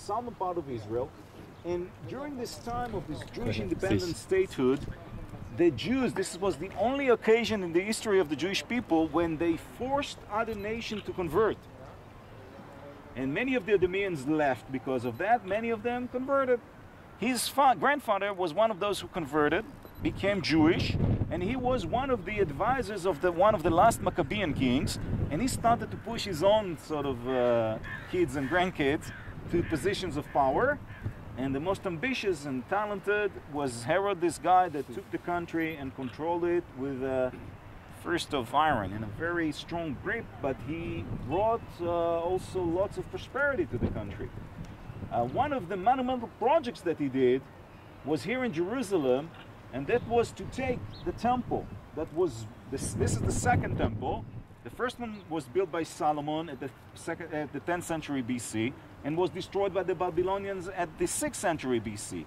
southern part of Israel. And during this time of this Jewish independent statehood, the Jews, this was the only occasion in the history of the Jewish people when they forced other nations to convert. And many of the Idumeans left because of that. Many of them converted. His grandfather was one of those who converted, became Jewish, and he was one of the advisors of one of the last Maccabean kings, and he started to push his own sort of kids and grandkids to positions of power. And the most ambitious and talented was Herod, this guy that took the country and controlled it with first of iron in a very strong grip, but he brought also lots of prosperity to the country. One of the monumental projects that he did was here in Jerusalem, and that was to take the temple. That was this is the second temple. The first one was built by Solomon at the 10th century BC and was destroyed by the Babylonians at the 6th century BC.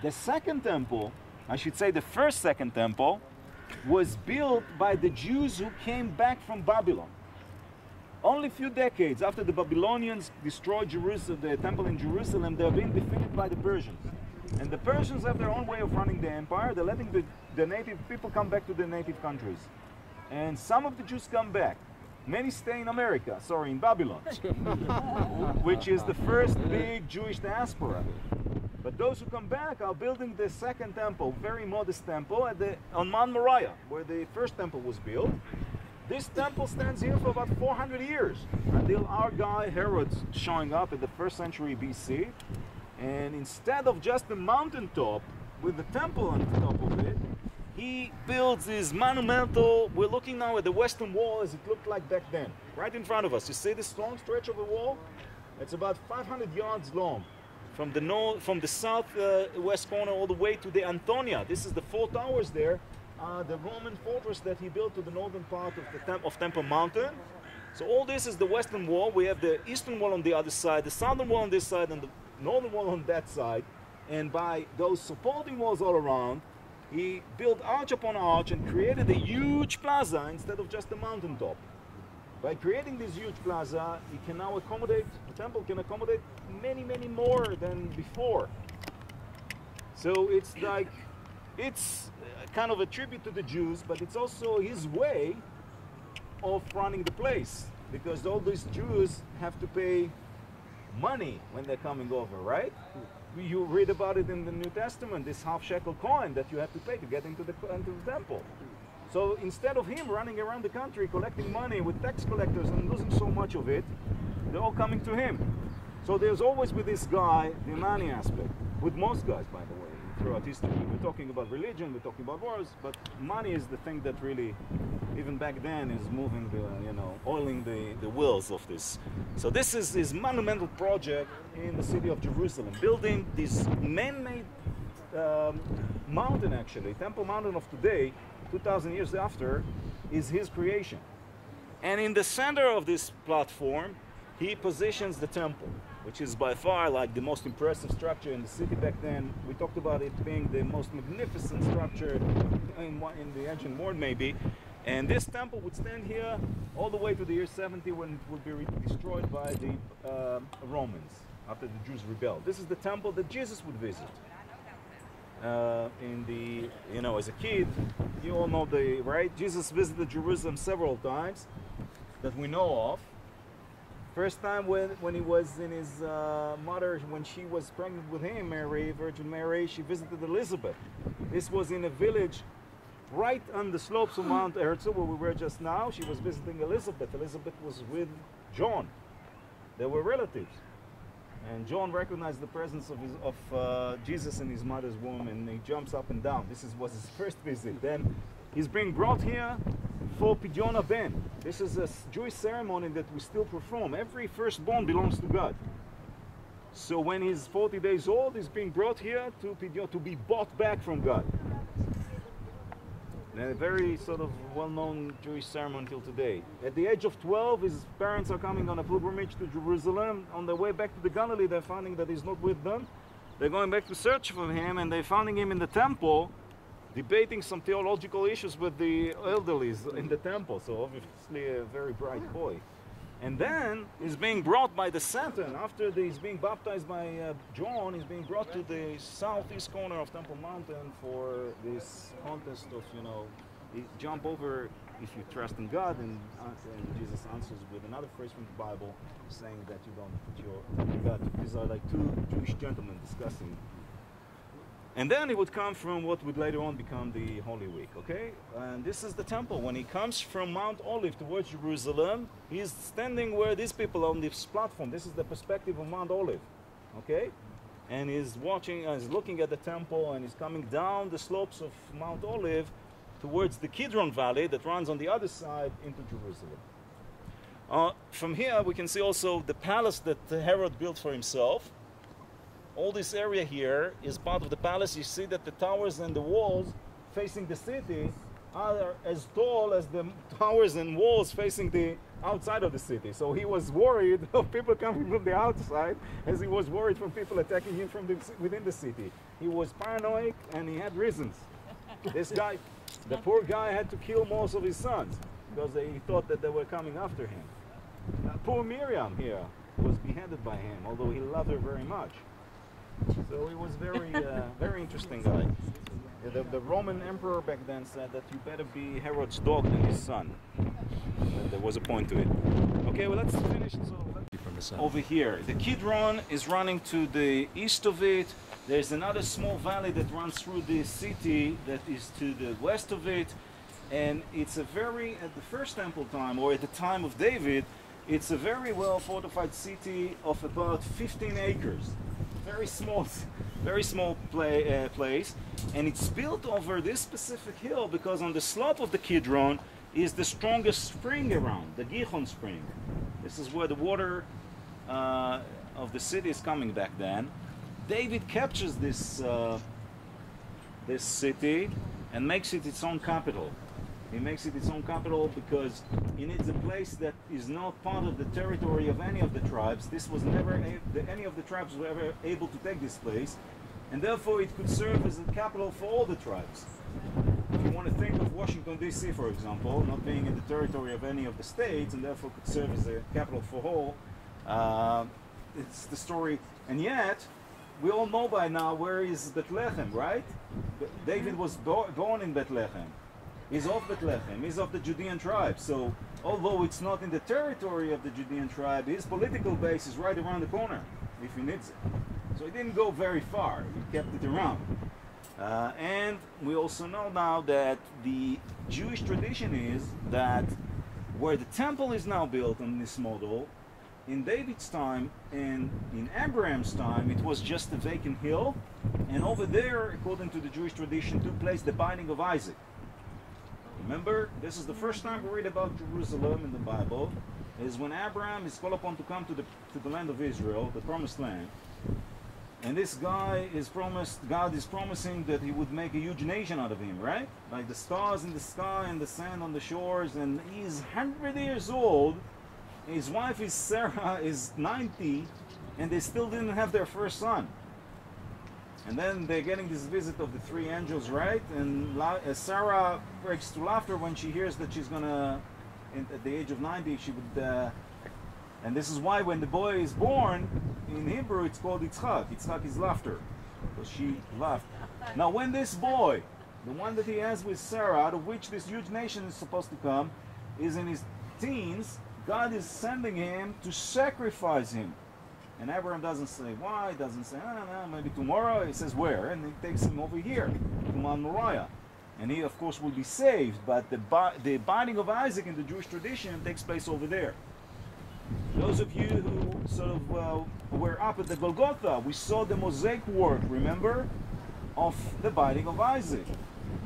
The second temple, I should say the second temple, was built by the Jews who came back from Babylon. Only a few decades after the Babylonians destroyed Jerusalem, the temple in Jerusalem, they are being defeated by the Persians. And the Persians have their own way of running the empire. They're letting the native people come back to their native countries. And some of the Jews come back. Many stay in in Babylon, which is the first big Jewish diaspora. But those who come back are building the second temple, very modest temple, on Mount Moriah, where the first temple was built. This temple stands here for about 400 years, until our guy Herod's showing up at the 1st century BC. And instead of just the mountaintop with the temple on top of it, he builds this monumental, we're looking now at the western wall as it looked like back then, right in front of us. You see this long stretch of a wall? It's about 500 yards long. From the southwest corner all the way to the Antonia. This is the 4 towers there, the Roman fortress that he built to the northern part of Temple Mountain. So all this is the western wall. We have the eastern wall on the other side, the southern wall on this side, and the northern wall on that side. And by those supporting walls all around, he built arch upon arch and created a huge plaza instead of just a mountaintop. By creating this huge plaza, it can now accommodate, the temple can accommodate many, many more than before. So it's like, it's kind of a tribute to the Jews, but it's also his way of running the place, because all these Jews have to pay money when they're coming over, right? You read about it in the New Testament, this half-shekel coin that you have to pay to get into the temple. So instead of him running around the country collecting money with tax collectors and losing so much of it, they're all coming to him. So there's always with this guy the money aspect, with most guys, by the way, throughout history. We're talking about religion, we're talking about wars, but money is the thing that really, even back then, is moving oiling the wheels of this. So this is his monumental project in the city of Jerusalem, building this man-made mountain, actually, Temple Mountain of today, 2,000 years after, is his creation. And in the center of this platform, he positions the temple, which is by far like the most impressive structure in the city back then. We talked about it being the most magnificent structure in the ancient world, maybe. And this temple would stand here all the way to the year 70, when it would be destroyed by the Romans after the Jews rebelled. This is the temple that Jesus would visit. As a kid, you all know right? Jesus visited Jerusalem several times that we know of. First time when he was in his mother, when she was pregnant with him, Virgin Mary, she visited Elizabeth. This was in a village right on the slopes of Mount Herzl, where we were just now. She was visiting Elizabeth. Elizabeth was with John. They were relatives. And John recognized the presence of Jesus in his mother's womb, and he jumps up and down. This was his first visit. Then he's being brought here for Pidyon Ben. This is a Jewish ceremony that we still perform. Every firstborn belongs to God. So when he's 40 days old, he's being brought here to Pidyon, to be bought back from God. A very sort of well-known Jewish ceremony until today. At the age of 12, his parents are coming on a pilgrimage to Jerusalem. On their way back to the Galilee, they're finding that he's not with them. They're going back to search for him, and they're finding him in the temple, debating some theological issues with the elderlies in the temple. So obviously a very bright boy. And then he's being brought by the Satan, after he's being baptized by John, he's being brought to the southeast corner of Temple Mountain for this contest of, you know, jump over if you trust in God, and Jesus answers with another phrase from the Bible saying that you don't put your God. These are like two Jewish gentlemen discussing. And then he would come from what would later on become the Holy Week, okay? And this is the temple. When he comes from Mount Olive towards Jerusalem, he's standing where these people on this platform. This is the perspective of Mount Olive, okay? And he's watching, he's looking at the temple, and he's coming down the slopes of Mount Olive towards the Kidron Valley that runs on the other side into Jerusalem. From here, we can see also the palace that Herod built for himself. All this area here is part of the palace. You see that the towers and the walls facing the city are as tall as the towers and walls facing the outside of the city. So he was worried of people coming from the outside as he was worried from people attacking him from within the city. He was paranoid and he had reasons. This guy, the poor guy, had to kill most of his sons because he thought that they were coming after him. Poor Miriam here was beheaded by him, although he loved her very much. So he was very, very interesting guy. The Roman emperor back then said that you better be Herod's dog than his son. And there was a point to it. Okay, well, let's finish. So over here, the Kidron is running to the east of it. There's another small valley that runs through the city that is to the west of it. And it's a very, at the first temple time, or at the time of David, it's a very well fortified city of about 15 acres. Very small place, and it's built over this specific hill because on the slope of the Kidron is the strongest spring around, the Gihon spring. This is where the water of the city is coming back then. David captures this this city and makes it its own capital. He makes it its own capital because he needs a place that is not part of the territory of any of the tribes. This was never, any of the tribes were ever able to take this place, and therefore it could serve as a capital for all the tribes. If you want to think of Washington, D.C., for example, not being in the territory of any of the states, and therefore could serve as a capital for all, it's the story. And yet, we all know by now where is Bethlehem, right? David was born in Bethlehem. He's of Bethlehem, he's of the Judean tribe. So, although it's not in the territory of the Judean tribe, his political base is right around the corner, if he needs it. So he didn't go very far, he kept it around. And we also know now that the Jewish tradition is that where the temple is now built on this model, in David's time and in Abraham's time, it was just a vacant hill. And over there, according to the Jewish tradition, took place the binding of Isaac. Remember, this is the first time we read about Jerusalem in the Bible, is when Abraham is called upon to come to the land of Israel, the promised land. And this guy is promised, God is promising that he would make a huge nation out of him, right? Like the stars in the sky and the sand on the shores, and he's 100 years old. His wife is Sarah, is 90, and they still didn't have their first son. And then they're getting this visit of the three angels, right? And Sarah breaks to laughter when she hears that she's gonna, at the age of 90, she would, and this is why when the boy is born, in Hebrew it's called Yitzchak. Yitzchak is laughter, because she laughed. Now when this boy, the one that he has with Sarah, out of which this huge nation is supposed to come, is in his teens, God is sending him to sacrifice him. And Abraham doesn't say why, doesn't say, no, maybe tomorrow. He says where, and he takes him over here to Mount Moriah. And he, of course, will be saved, but the binding of Isaac in the Jewish tradition takes place over there. Those of you who sort of were up at the Golgotha, we saw the mosaic work, remember, of the binding of Isaac.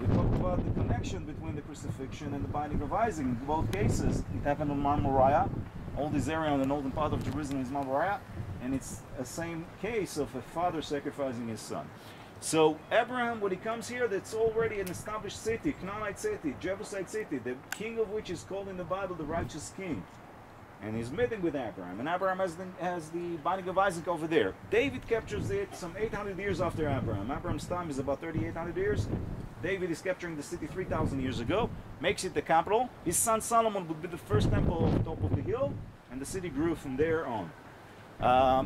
We talked about the connection between the crucifixion and the binding of Isaac. In both cases, it happened on Mount Moriah. All this area on the northern part of Jerusalem is Mount Moriah. And it's the same case of a father sacrificing his son. So Abraham, when he comes here, that's already an established city, Canaanite city, Jebusite city, the king of which is called in the Bible the righteous king. And he's meeting with Abraham. And Abraham has the binding of Isaac over there. David captures it some 800 years after Abraham. Abraham's time is about 3,800 years. David is capturing the city 3,000 years ago, makes it the capital. His son Solomon would be the first temple on the top of the hill. and the city grew from there on.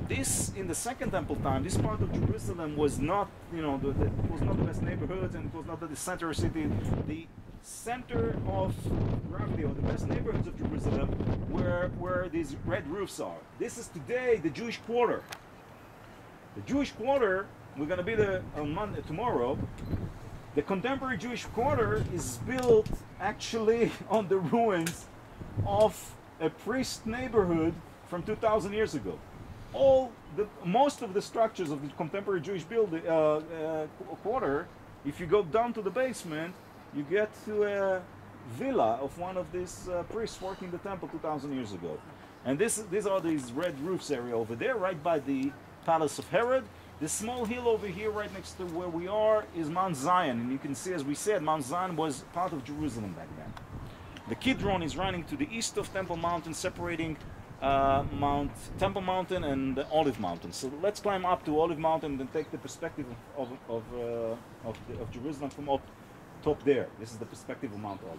This, in the Second Temple time, this part of Jerusalem was not, you know, it was not the best neighborhoods, and it was not the center of the city. The center of gravity, or the best neighborhoods of Jerusalem, where these red roofs are. This is today the Jewish Quarter. The Jewish Quarter, we're going to be there on Monday, tomorrow. The contemporary Jewish Quarter is built actually on the ruins of a priest neighborhood from 2,000 years ago. Most of the structures of the contemporary Jewish quarter, if you go down to the basement, you get to a villa of one of these priests working the temple 2,000 years ago. And these are these red roofs area over there, right by the palace of Herod. This small hill over here, right next to where we are, is Mount Zion. And you can see, as we said, Mount Zion was part of Jerusalem back then. The Kidron is running to the east of Temple Mountain, separating Temple Mountain and the Olive Mountain. So let's climb up to Olive Mountain and take the perspective of Jerusalem from up top there. This is the perspective of Mount Olive.